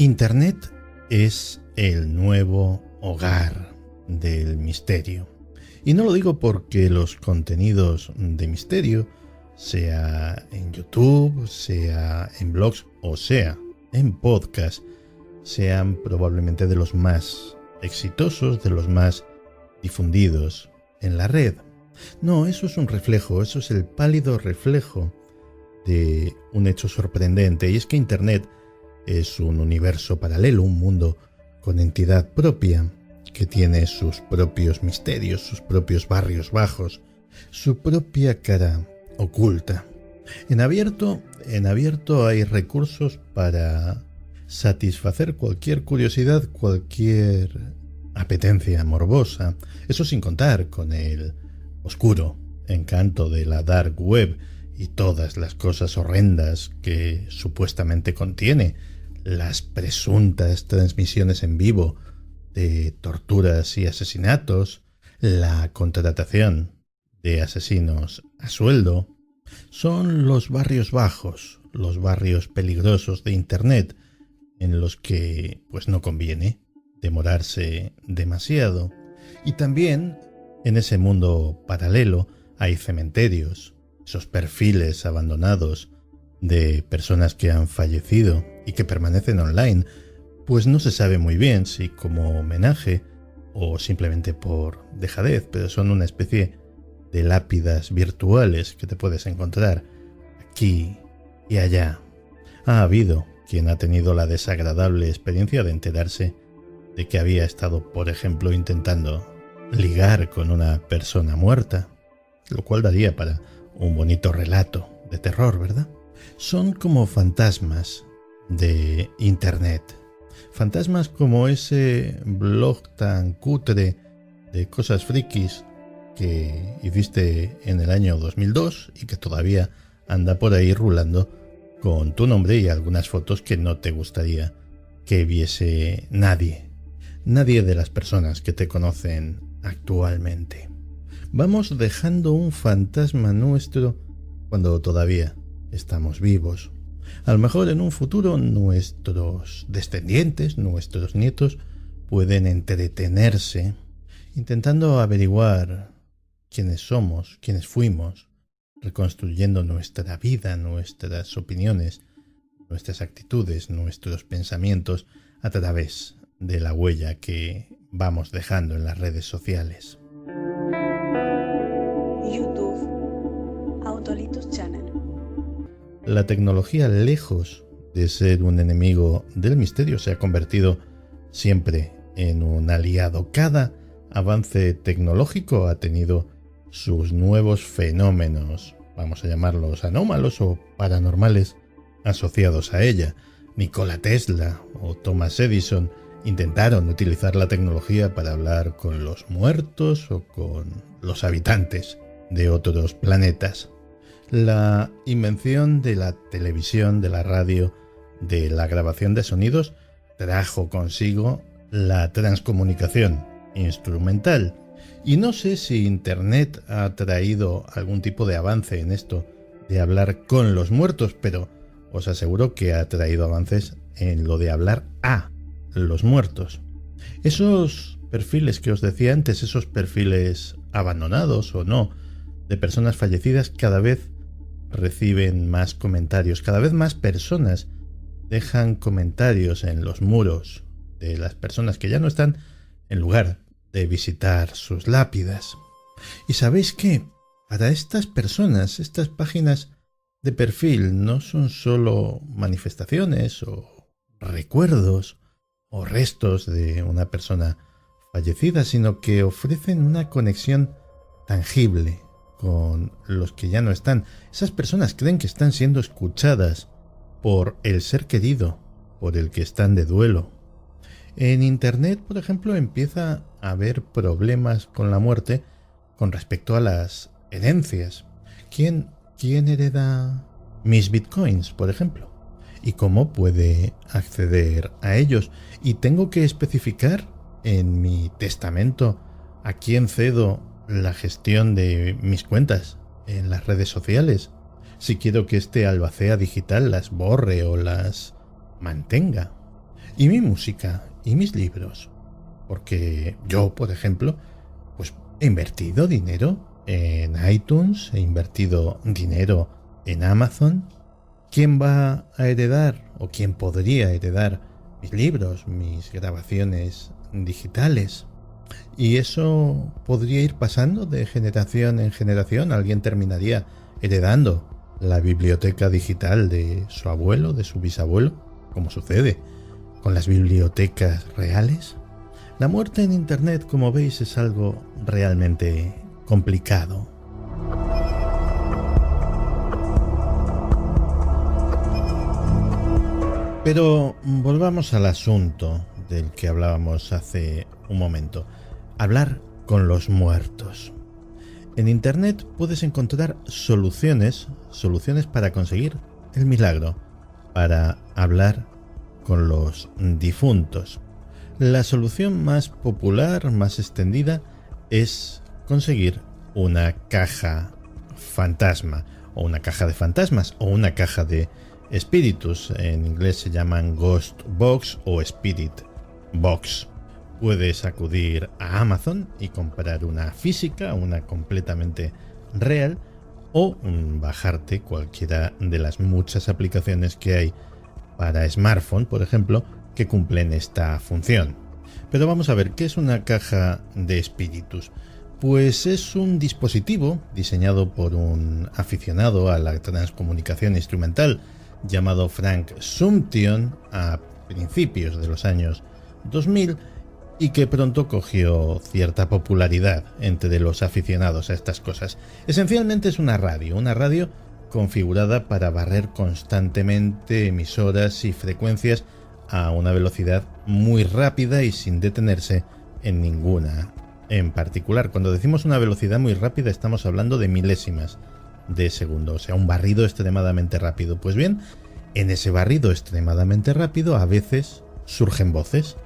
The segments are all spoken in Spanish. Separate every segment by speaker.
Speaker 1: Internet es el nuevo hogar del misterio. Y no lo digo porque los contenidos de misterio, sea en YouTube, sea en blogs o sea en podcast, sean probablemente de los más exitosos, de los más difundidos en la red. No, eso es un reflejo, eso es el pálido reflejo de un hecho sorprendente, y es que Internet es un universo paralelo, un mundo con entidad propia, que tiene sus propios misterios, sus propios barrios bajos, su propia cara oculta. En abierto hay recursos para satisfacer cualquier curiosidad, cualquier apetencia morbosa, eso sin contar con el oscuro encanto de la dark web y todas las cosas horrendas que supuestamente contiene, las presuntas transmisiones en vivo de torturas y asesinatos, la contratación de asesinos a sueldo. Son los barrios bajos, los barrios peligrosos de Internet, en los que pues no conviene demorarse demasiado. Y también en ese mundo paralelo hay cementerios, esos perfiles abandonados de personas que han fallecido y que permanecen online, pues no se sabe muy bien si como homenaje o simplemente por dejadez, pero son una especie de lápidas virtuales que te puedes encontrar aquí y allá. Ha habido quien ha tenido la desagradable experiencia de enterarse de que había estado, por ejemplo, intentando ligar con una persona muerta, lo cual daría para un bonito relato de terror, ¿verdad? Son como fantasmas de Internet. Fantasmas como ese blog tan cutre de cosas frikis que hiciste en el año 2002 y que todavía anda por ahí rulando con tu nombre y algunas fotos que no te gustaría que viese nadie de las personas que te conocen actualmente. Vamos dejando un fantasma nuestro cuando todavía estamos vivos. A lo mejor en un futuro nuestros descendientes, nuestros nietos, pueden entretenerse intentando averiguar quiénes somos, quiénes fuimos, reconstruyendo nuestra vida, nuestras opiniones, nuestras actitudes, nuestros pensamientos a través de la huella que vamos dejando en las redes sociales.
Speaker 2: YouTube, Autolitus Channel.
Speaker 1: La tecnología, lejos de ser un enemigo del misterio, se ha convertido siempre en un aliado. Cada avance tecnológico ha tenido sus nuevos fenómenos, vamos a llamarlos anómalos o paranormales, asociados a ella. Nikola Tesla o Thomas Edison intentaron utilizar la tecnología para hablar con los muertos o con los habitantes de otros planetas. La invención de la televisión, de la radio, de la grabación de sonidos trajo consigo la transcomunicación instrumental. Y no sé si Internet ha traído algún tipo de avance en esto de hablar con los muertos, pero os aseguro que ha traído avances en lo de hablar a los muertos. Esos perfiles que os decía antes, esos perfiles abandonados o no, de personas fallecidas, cada vez reciben más comentarios, cada vez más personas dejan comentarios en los muros de las personas que ya no están, en lugar de visitar sus lápidas. ¿Y sabéis qué? Para estas personas, estas páginas de perfil no son solo manifestaciones o recuerdos o restos de una persona fallecida, sino que ofrecen una conexión tangible con los que ya no están. Esas personas creen que están siendo escuchadas por el ser querido, por el que están de duelo. En Internet, por ejemplo, empieza a haber problemas con la muerte con respecto a las herencias. ¿Quién hereda mis bitcoins, por ejemplo? ¿Y cómo puede acceder a ellos? ¿Y tengo que especificar en mi testamento a quién cedo la gestión de mis cuentas en las redes sociales? Si quiero que este albacea digital las borre o las mantenga. y mi música y mis libros. Porque yo, por ejemplo, pues he invertido dinero en iTunes, he invertido dinero en Amazon. ¿Quién va a heredar o quién podría heredar mis libros, mis grabaciones digitales? Y eso podría ir pasando de generación en generación. Alguien terminaría heredando la biblioteca digital de su abuelo, de su bisabuelo, como sucede con las bibliotecas reales. La muerte en Internet, como veis, es algo realmente complicado. Pero volvamos al asunto del que hablábamos hace un momento. Hablar con los muertos. En Internet puedes encontrar soluciones para conseguir el milagro, para hablar con los difuntos. La solución más popular, más extendida, es conseguir una caja fantasma, o una caja de fantasmas, o una caja de espíritus. En inglés se llaman Ghost Box o Spirit Box. Puedes acudir a Amazon y comprar una física, una completamente real, o bajarte cualquiera de las muchas aplicaciones que hay para smartphone, por ejemplo, que cumplen esta función. Pero vamos a ver, ¿qué es una caja de espíritus? Pues es un dispositivo diseñado por un aficionado a la transcomunicación instrumental llamado Frank Sumption a principios de los años 2000 y que pronto cogió cierta popularidad entre los aficionados a estas cosas. Esencialmente es una radio configurada para barrer constantemente emisoras y frecuencias a una velocidad muy rápida y sin detenerse en ninguna en particular. Cuando decimos una velocidad muy rápida estamos hablando de milésimas de segundo, o sea, un barrido extremadamente rápido. Pues bien, en ese barrido extremadamente rápido a veces surgen voces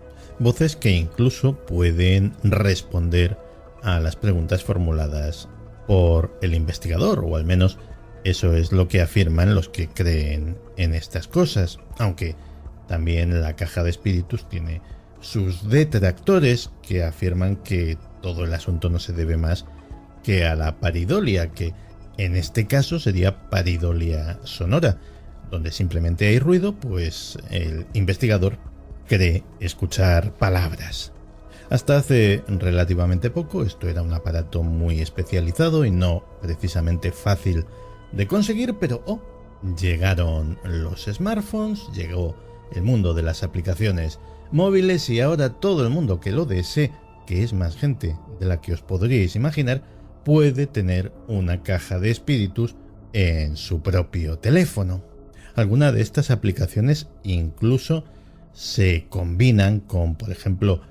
Speaker 1: que incluso pueden responder a las preguntas formuladas por el investigador, o al menos eso es lo que afirman los que creen en estas cosas, aunque también la caja de espíritus tiene sus detractores que afirman que todo el asunto no se debe más que a la paridolia, que en este caso sería paridolia sonora, donde simplemente hay ruido, pues el investigador cree escuchar palabras. Hasta hace relativamente poco esto era un aparato muy especializado y no precisamente fácil de conseguir, pero llegaron los smartphones, llegó el mundo de las aplicaciones móviles y ahora todo el mundo que lo desee, que es más gente de la que os podríais imaginar, puede tener una caja de espíritus en su propio teléfono. Algunas de estas aplicaciones incluso se combinan con, por ejemplo,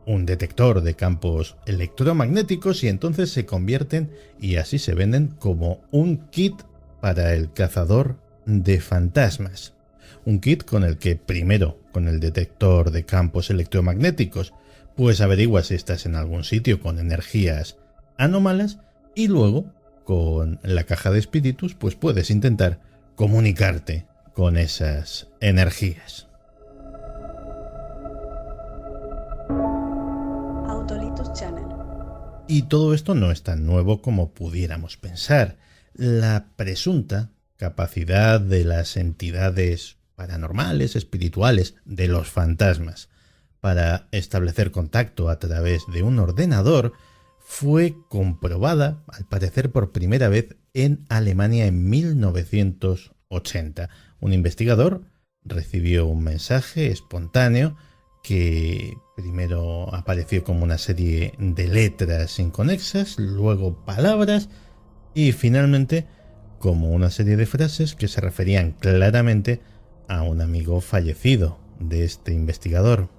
Speaker 1: un detector de campos electromagnéticos y entonces se convierten y así se venden como un kit para el cazador de fantasmas. Un kit con el que primero, con el detector de campos electromagnéticos, pues averiguas si estás en algún sitio con energías anómalas y luego, con la caja de espíritus, pues puedes intentar comunicarte con esas energías.
Speaker 2: Autolitus Channel.
Speaker 1: Y todo esto no es tan nuevo como pudiéramos pensar. La presunta capacidad de las entidades paranormales, espirituales, de los fantasmas, para establecer contacto a través de un ordenador, fue comprobada, al parecer por primera vez, en Alemania en 1980. Un investigador recibió un mensaje espontáneo que primero apareció como una serie de letras inconexas, luego palabras y finalmente como una serie de frases que se referían claramente a un amigo fallecido de este investigador.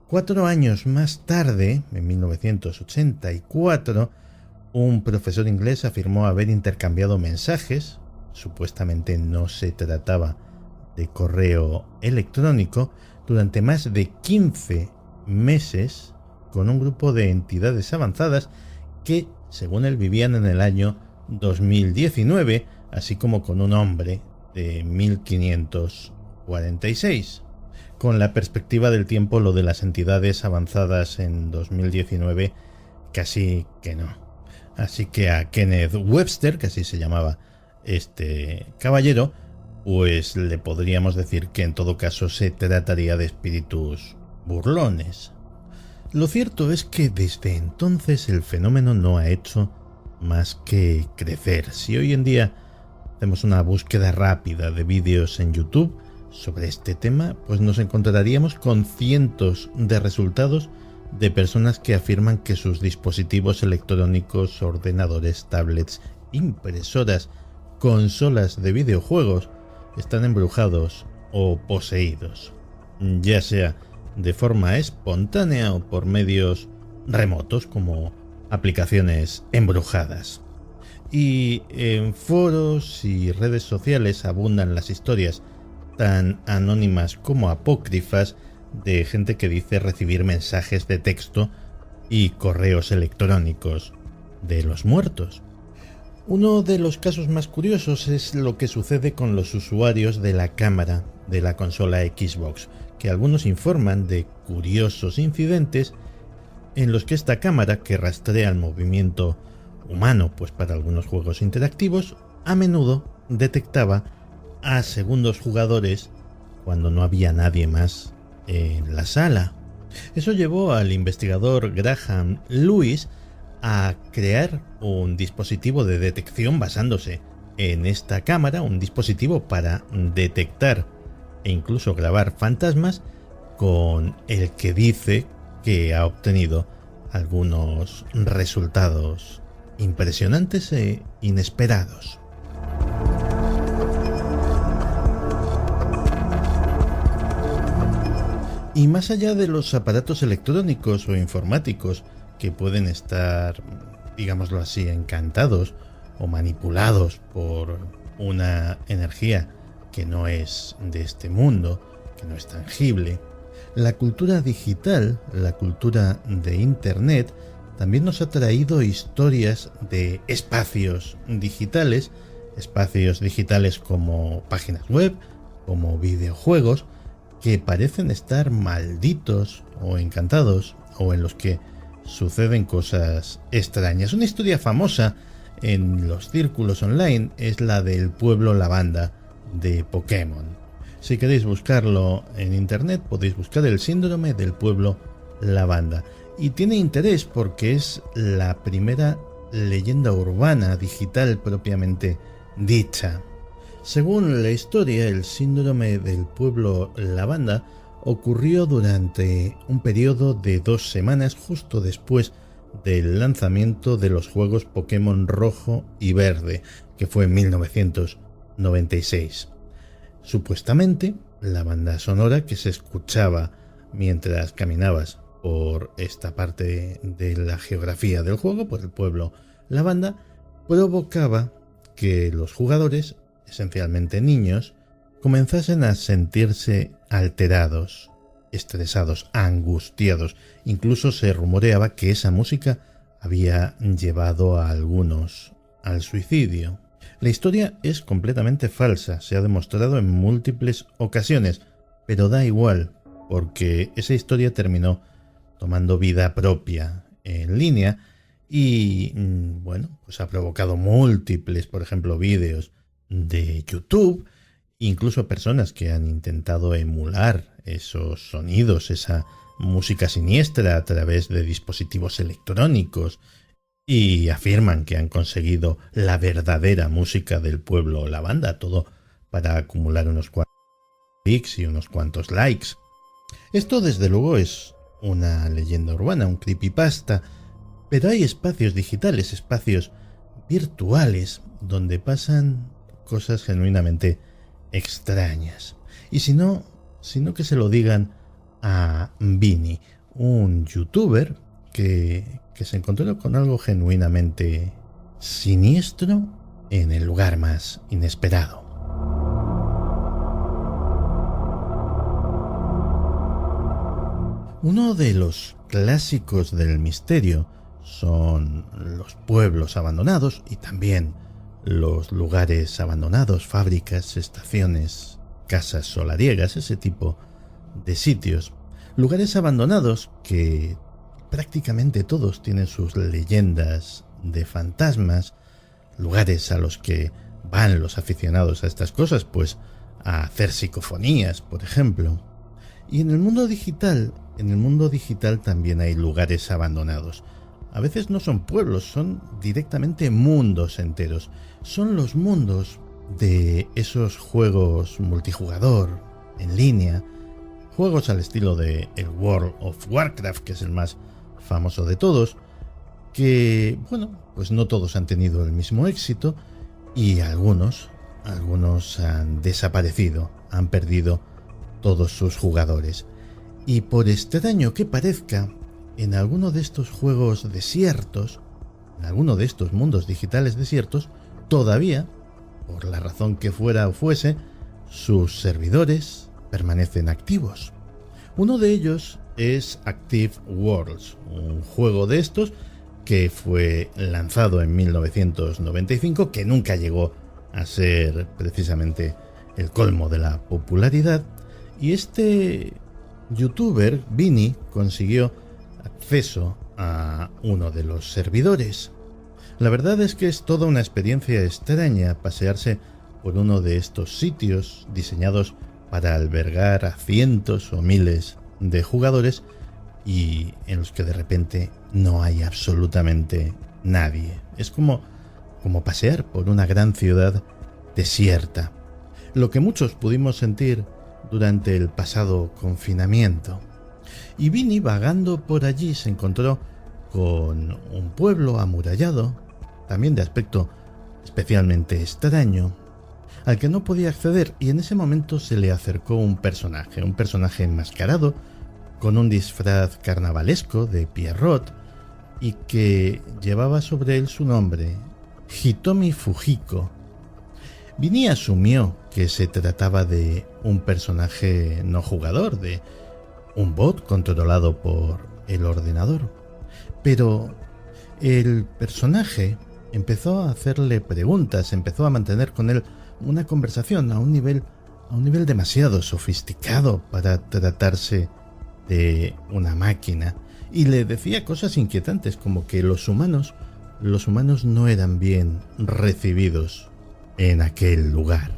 Speaker 1: 4 años más tarde, en 1984, un profesor inglés afirmó haber intercambiado mensajes, supuestamente no se trataba de correo electrónico, durante más de 15 meses con un grupo de entidades avanzadas que, según él, vivían en el año 2019, así como con un hombre de 1546. con la perspectiva del tiempo, lo de las entidades avanzadas en 2019 casi que no. Así que a Kenneth Webster, que así se llamaba este caballero, pues le podríamos decir que en todo caso se trataría de espíritus burlones. Lo cierto es que desde entonces el fenómeno no ha hecho más que crecer. Si hoy en día hacemos una búsqueda rápida de vídeos en YouTube sobre este tema, pues nos encontraríamos con cientos de resultados de personas que afirman que sus dispositivos electrónicos, ordenadores, tablets, impresoras, consolas de videojuegos están embrujados o poseídos, ya sea de forma espontánea o por medios remotos como aplicaciones embrujadas. Y en foros y redes sociales abundan las historias tan anónimas como apócrifas de gente que dice recibir mensajes de texto y correos electrónicos de los muertos. Uno de los casos más curiosos es lo que sucede con los usuarios de la cámara de la consola Xbox, que algunos informan de curiosos incidentes en los que esta cámara, que rastrea el movimiento humano, pues para algunos juegos interactivos, a menudo detectaba a segundos jugadores cuando no había nadie más en la sala. Eso llevó al investigador Graham Lewis a crear un dispositivo de detección basándose en esta cámara, un dispositivo para detectar e incluso grabar fantasmas, con el que dice que ha obtenido algunos resultados impresionantes e inesperados. Y más allá de los aparatos electrónicos o informáticos que pueden estar, digámoslo así, encantados o manipulados por una energía que no es de este mundo, que no es tangible, la cultura digital, la cultura de Internet, también nos ha traído historias de espacios digitales como páginas web, como videojuegos, que parecen estar malditos o encantados, o en los que suceden cosas extrañas. Una historia famosa en los círculos online es la del pueblo lavanda de Pokémon. Si queréis buscarlo en internet, podéis buscar el síndrome del pueblo lavanda. Y tiene interés porque es la primera leyenda urbana digital propiamente dicha. Según la historia, el síndrome del pueblo lavanda ocurrió durante un periodo de 2 semanas justo después del lanzamiento de los juegos Pokémon Rojo y Verde, que fue en 1996. Supuestamente, la banda sonora que se escuchaba mientras caminabas por esta parte de la geografía del juego, por el pueblo lavanda, provocaba que los jugadores, esencialmente niños, comenzasen a sentirse alterados, estresados, angustiados. Incluso se rumoreaba que esa música había llevado a algunos al suicidio. La historia es completamente falsa, se ha demostrado en múltiples ocasiones, pero da igual, porque esa historia terminó tomando vida propia en línea y, bueno, pues ha provocado múltiples, por ejemplo, vídeos de YouTube, incluso personas que han intentado emular esos sonidos, esa música siniestra a través de dispositivos electrónicos, y afirman que han conseguido la verdadera música del pueblo lavanda, todo para acumular unos cuantos clics y unos cuantos likes. Esto desde luego es una leyenda urbana, un creepypasta, pero hay espacios digitales, espacios virtuales, donde pasan cosas genuinamente extrañas. Y si no que se lo digan a Vini, un youtuber que se encontró con algo genuinamente siniestro en el lugar más inesperado. Uno de los clásicos del misterio son los pueblos abandonados y también los lugares abandonados, fábricas, estaciones, casas solariegas, ese tipo de sitios, lugares abandonados que prácticamente todos tienen sus leyendas de fantasmas, lugares a los que van los aficionados a estas cosas, pues a hacer psicofonías, por ejemplo. Y en el mundo digital también hay lugares abandonados. A veces no son pueblos, son directamente mundos enteros. Son los mundos de esos juegos multijugador, en línea, juegos al estilo de el World of Warcraft, que es el más famoso de todos, que, bueno, pues no todos han tenido el mismo éxito y algunos han desaparecido, han perdido todos sus jugadores. Y por extraño que parezca, en alguno de estos juegos desiertos, en alguno de estos mundos digitales desiertos, todavía, por la razón que fuera o fuese, sus servidores permanecen activos. Uno de ellos es Active Worlds, un juego de estos que fue lanzado en 1995, que nunca llegó a ser precisamente el colmo de la popularidad, y este youtuber, Vini, consiguió acceso a uno de los servidores. La verdad es que es toda una experiencia extraña pasearse por uno de estos sitios diseñados para albergar a cientos o miles de jugadores y en los que de repente no hay absolutamente nadie. Es como pasear por una gran ciudad desierta, lo que muchos pudimos sentir durante el pasado confinamiento. Y Vini, vagando por allí, se encontró con un pueblo amurallado, también de aspecto especialmente extraño, al que no podía acceder, y en ese momento se le acercó un personaje enmascarado, con un disfraz carnavalesco de Pierrot, y que llevaba sobre él su nombre, Hitomi Fujiko. Vini asumió que se trataba de un personaje no jugador, de un bot controlado por el ordenador. Pero el personaje empezó a hacerle preguntas, empezó a mantener con él una conversación a un nivel demasiado sofisticado para tratarse de una máquina, y le decía cosas inquietantes como que los humanos no eran bien recibidos en aquel lugar.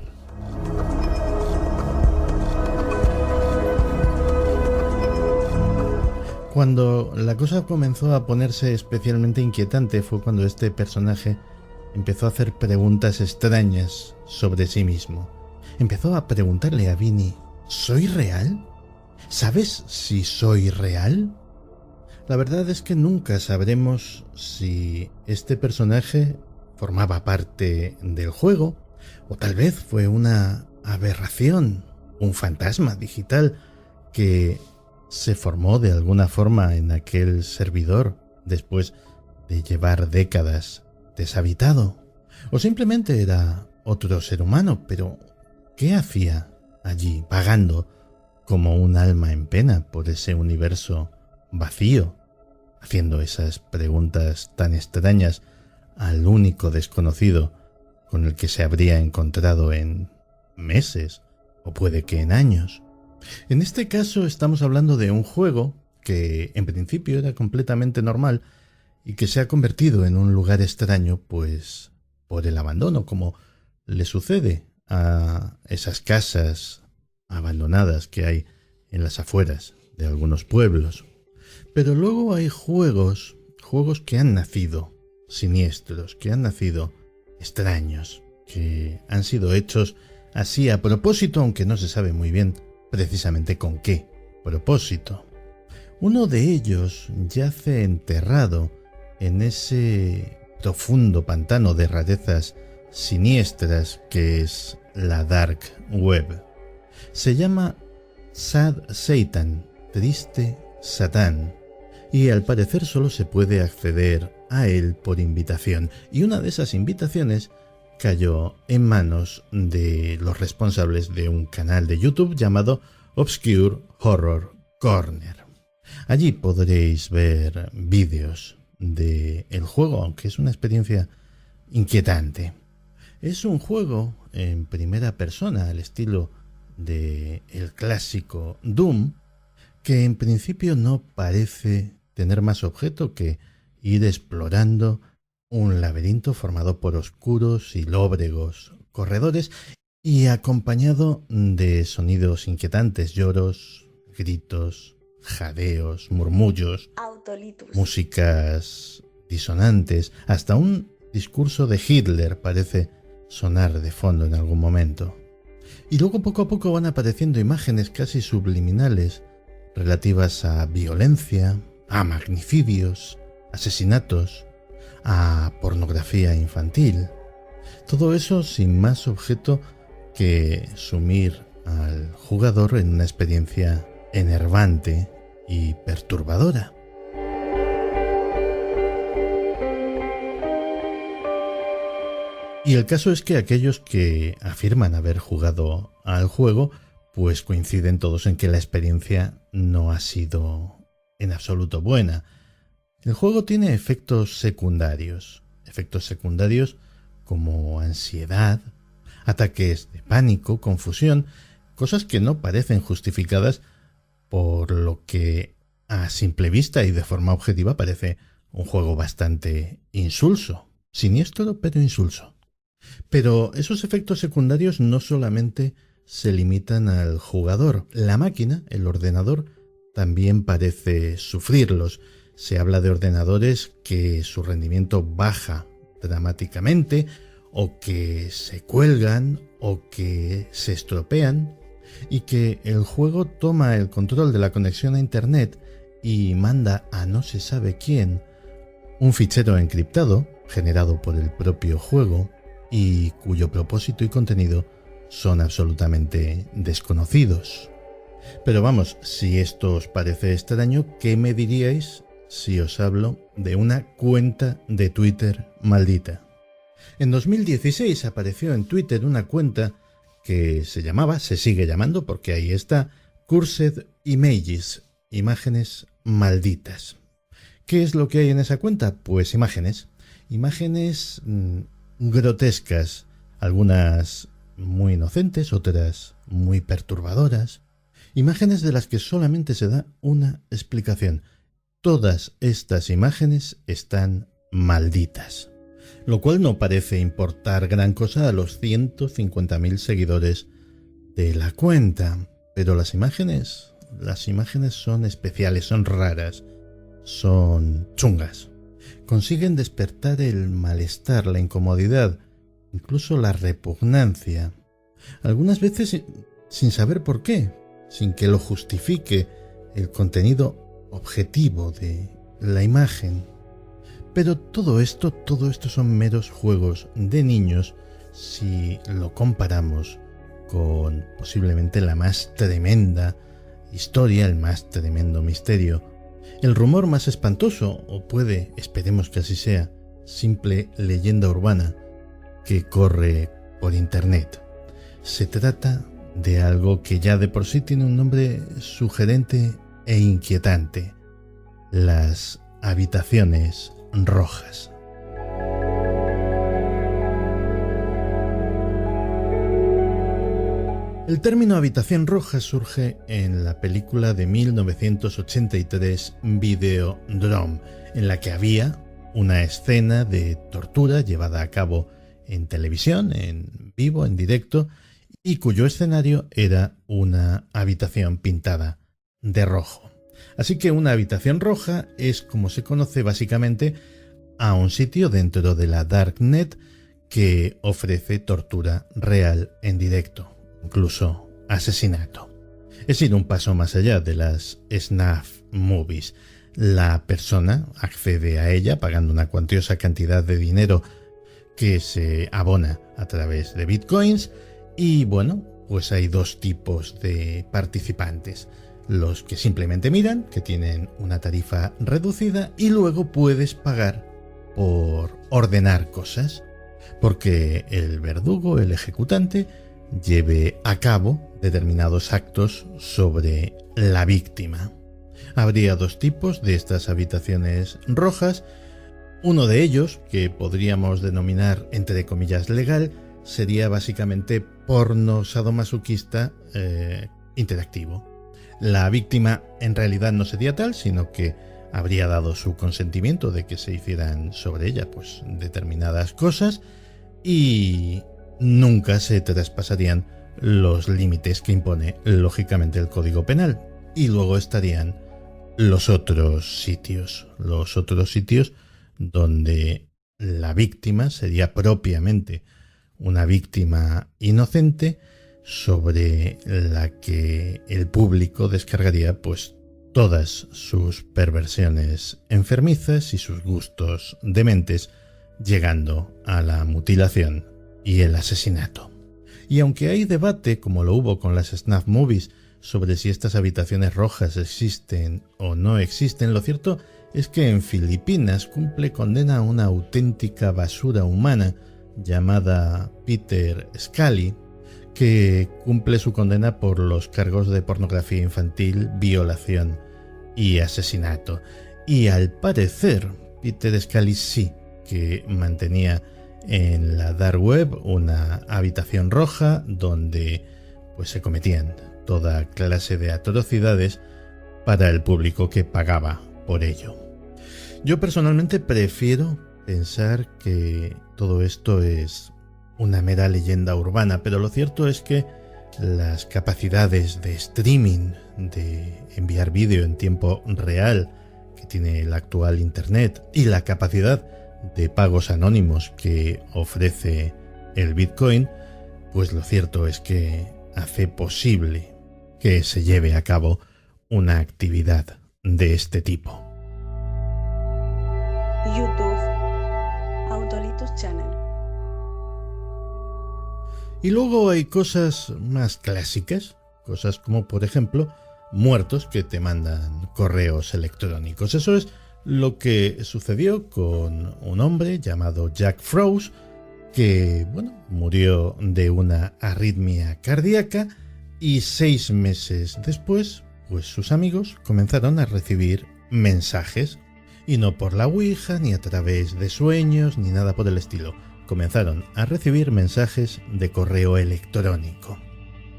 Speaker 1: Cuando la cosa comenzó a ponerse especialmente inquietante fue cuando este personaje empezó a hacer preguntas extrañas sobre sí mismo. Empezó a preguntarle a Vini: ¿soy real? ¿Sabes si soy real? La verdad es que nunca sabremos si este personaje formaba parte del juego o tal vez fue una aberración, un fantasma digital que se formó de alguna forma en aquel servidor después de llevar décadas deshabitado, o simplemente era otro ser humano. Pero ¿qué hacía allí, vagando como un alma en pena por ese universo vacío, haciendo esas preguntas tan extrañas al único desconocido con el que se habría encontrado en meses o puede que en años? En este caso estamos hablando de un juego que en principio era completamente normal y que se ha convertido en un lugar extraño, pues por el abandono, como le sucede a esas casas abandonadas que hay en las afueras de algunos pueblos. Pero luego hay juegos que han nacido siniestros, que han nacido extraños, que han sido hechos así a propósito, aunque no se sabe muy bien precisamente con qué propósito. Uno de ellos yace enterrado en ese profundo pantano de rarezas siniestras que es la Dark Web. Se llama Sad Satan, triste Satán, y al parecer solo se puede acceder a él por invitación, y una de esas invitaciones cayó en manos de los responsables de un canal de YouTube llamado Obscure Horror Corner. Allí podréis ver vídeos del juego, aunque es una experiencia inquietante. Es un juego en primera persona al estilo del clásico Doom, que en principio no parece tener más objeto que ir explorando un laberinto formado por oscuros y lóbregos corredores y acompañado de sonidos inquietantes, lloros, gritos, jadeos, murmullos,
Speaker 2: Autolitus.
Speaker 1: músicas disonantes, hasta un discurso de Hitler parece sonar de fondo en algún momento. Y luego poco a poco van apareciendo imágenes casi subliminales relativas a violencia, a magnicidios, asesinatos, a pornografía infantil. Todo eso sin más objeto que sumir al jugador en una experiencia enervante y perturbadora. Y el caso es que aquellos que afirman haber jugado al juego, pues coinciden todos en que la experiencia no ha sido en absoluto buena. El juego tiene efectos secundarios como ansiedad, ataques de pánico, confusión, cosas que no parecen justificadas por lo que a simple vista y de forma objetiva parece un juego bastante insulso, siniestro pero insulso. Pero esos efectos secundarios no solamente se limitan al jugador. La máquina, el ordenador, también parece sufrirlos. Se habla de ordenadores que su rendimiento baja dramáticamente, o que se cuelgan, o que se estropean, y que el juego toma el control de la conexión a Internet y manda a no se sabe quién un fichero encriptado generado por el propio juego y cuyo propósito y contenido son absolutamente desconocidos. Pero vamos, si esto os parece extraño, ¿qué me diríais si os hablo de una cuenta de Twitter maldita? En 2016 apareció en Twitter una cuenta que se sigue llamando, porque ahí está, Cursed Images, imágenes malditas. ¿Qué es lo que hay en esa cuenta? Pues imágenes grotescas, algunas muy inocentes, otras muy perturbadoras, imágenes de las que solamente se da una explicación. Todas estas imágenes están malditas, lo cual no parece importar gran cosa a los 150.000 seguidores de la cuenta, pero las imágenes son especiales, son raras, son chungas. Consiguen despertar el malestar, la incomodidad, incluso la repugnancia. Algunas veces sin saber por qué, sin que lo justifique el contenido objetivo de la imagen. Pero todo esto son meros juegos de niños si lo comparamos con posiblemente la más tremenda historia, el más tremendo misterio, el rumor más espantoso, o puede, esperemos que así sea, simple leyenda urbana que corre por internet. Se trata de algo que ya de por sí tiene un nombre sugerente e inquietante: las habitaciones rojas. El término habitación roja surge en la película de 1983 Videodrome, en la que había una escena de tortura llevada a cabo en televisión, en vivo, en directo, y cuyo escenario era una habitación pintada de rojo. Así que una habitación roja es como se conoce básicamente a un sitio dentro de la Darknet que ofrece tortura real en directo, incluso asesinato. Es ir un paso más allá de las snuff movies. La persona accede a ella pagando una cuantiosa cantidad de dinero que se abona a través de bitcoins, y bueno, pues hay dos tipos de participantes: los que simplemente miran, que tienen una tarifa reducida, y luego puedes pagar por ordenar cosas, porque el verdugo, el ejecutante, lleve a cabo determinados actos sobre la víctima. Habría dos tipos de estas habitaciones rojas. Uno de ellos, que podríamos denominar entre comillas legal, sería básicamente porno sadomasoquista interactivo. La víctima en realidad no sería tal, sino que habría dado su consentimiento de que se hicieran sobre ella pues determinadas cosas y nunca se traspasarían los límites que impone lógicamente el Código Penal. Y luego estarían los otros sitios donde la víctima sería propiamente una víctima inocente sobre la que el público descargaría pues todas sus perversiones enfermizas y sus gustos dementes, llegando a la mutilación y el asesinato. Y aunque hay debate, como lo hubo con las snuff movies, sobre si estas habitaciones rojas existen o no existen, lo cierto es que en Filipinas cumple condena una auténtica basura humana llamada Peter Scully, que cumple su condena por los cargos de pornografía infantil, violación y asesinato. Y al parecer, Peter Scully sí que mantenía en la dark web una habitación roja donde pues se cometían toda clase de atrocidades para el público que pagaba por ello. Yo personalmente prefiero pensar que todo esto es una mera leyenda urbana, pero lo cierto es que las capacidades de streaming, de enviar vídeo en tiempo real que tiene el actual Internet y la capacidad de pagos anónimos que ofrece el Bitcoin, pues lo cierto es que hace posible que se lleve a cabo una actividad de este tipo.
Speaker 2: YouTube, Autolitus Channel.
Speaker 1: Y luego hay cosas más clásicas, cosas como por ejemplo muertos que te mandan correos electrónicos. Eso es lo que sucedió con un hombre llamado Jack Froese, que murió de una arritmia cardíaca y 6 meses después, pues sus amigos comenzaron a recibir mensajes, y no por la Ouija, ni a través de sueños, ni nada por el estilo. Comenzaron a recibir mensajes de correo electrónico,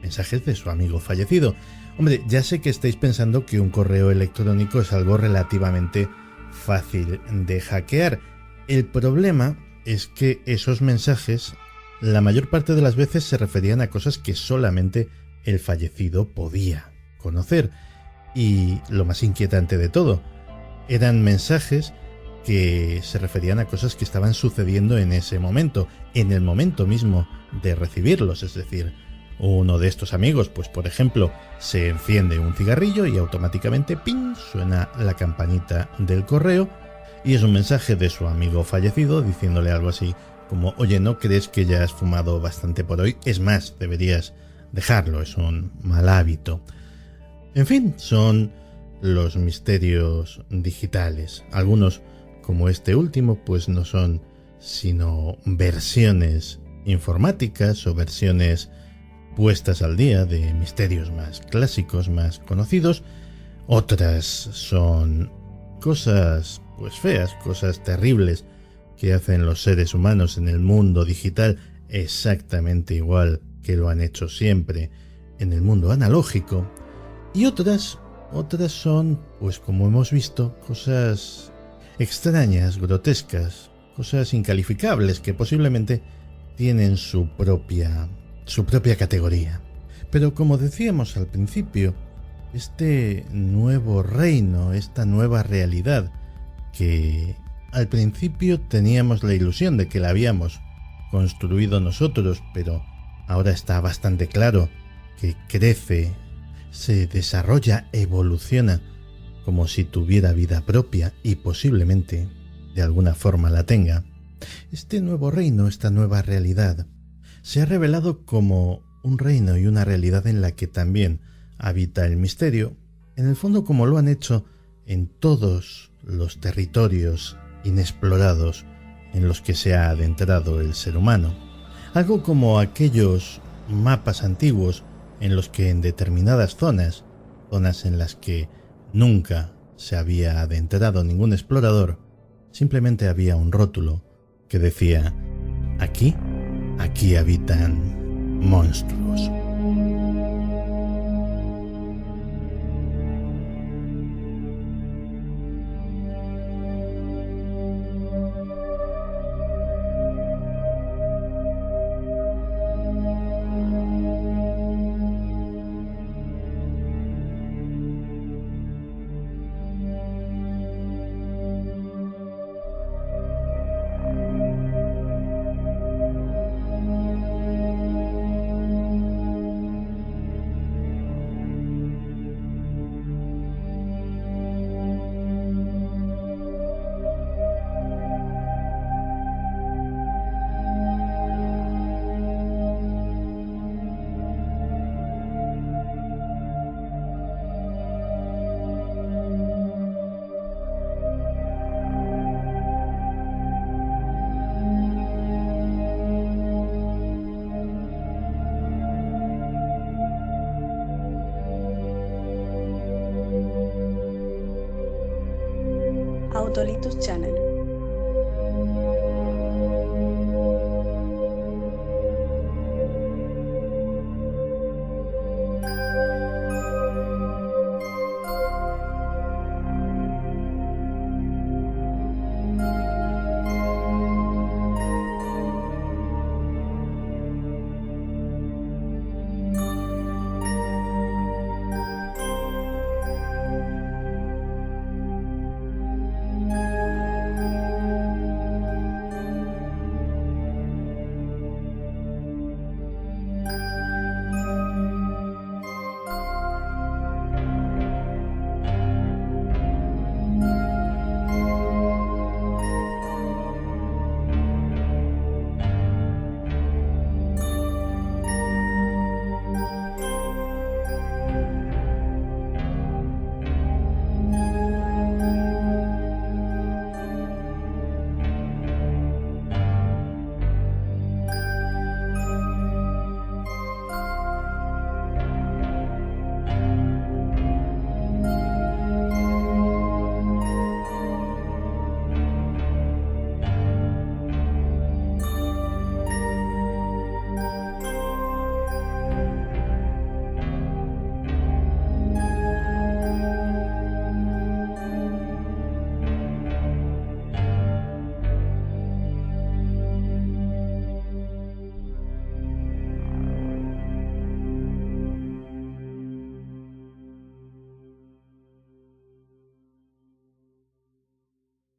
Speaker 1: mensajes de su amigo fallecido. Hombre, ya sé que estáis pensando que un correo electrónico es algo relativamente fácil de hackear. El problema es que esos mensajes, la mayor parte de las veces, se referían a cosas que solamente el fallecido podía conocer. Y lo más inquietante de todo, eran mensajes que se referían a cosas que estaban sucediendo en ese momento, en el momento mismo de recibirlos. Es decir, uno de estos amigos, pues por ejemplo, se enciende un cigarrillo y automáticamente ¡ping!, suena la campanita del correo y es un mensaje de su amigo fallecido diciéndole algo así como: oye, ¿no crees que ya has fumado bastante por hoy? Es más, deberías dejarlo, es un mal hábito. En fin, son los misterios digitales. Algunos, como este último, pues no son sino versiones informáticas o versiones puestas al día de misterios más clásicos, más conocidos. Otras son cosas pues feas, cosas terribles que hacen los seres humanos en el mundo digital, exactamente igual que lo han hecho siempre en el mundo analógico. Y otras son, pues como hemos visto, cosas extrañas, grotescas, cosas incalificables que posiblemente tienen su propia categoría. Pero como decíamos al principio, este nuevo reino, esta nueva realidad que al principio teníamos la ilusión de que la habíamos construido nosotros, pero ahora está bastante claro que crece, se desarrolla, evoluciona como si tuviera vida propia y posiblemente de alguna forma la tenga. Este nuevo reino, esta nueva realidad, se ha revelado como un reino y una realidad en la que también habita el misterio, en el fondo como lo han hecho en todos los territorios inexplorados en los que se ha adentrado el ser humano. Algo como aquellos mapas antiguos en los que en determinadas zonas en las que nunca se había adentrado ningún explorador, simplemente había un rótulo que decía: aquí Aquí habitan monstruos.
Speaker 2: Autolitus Channel.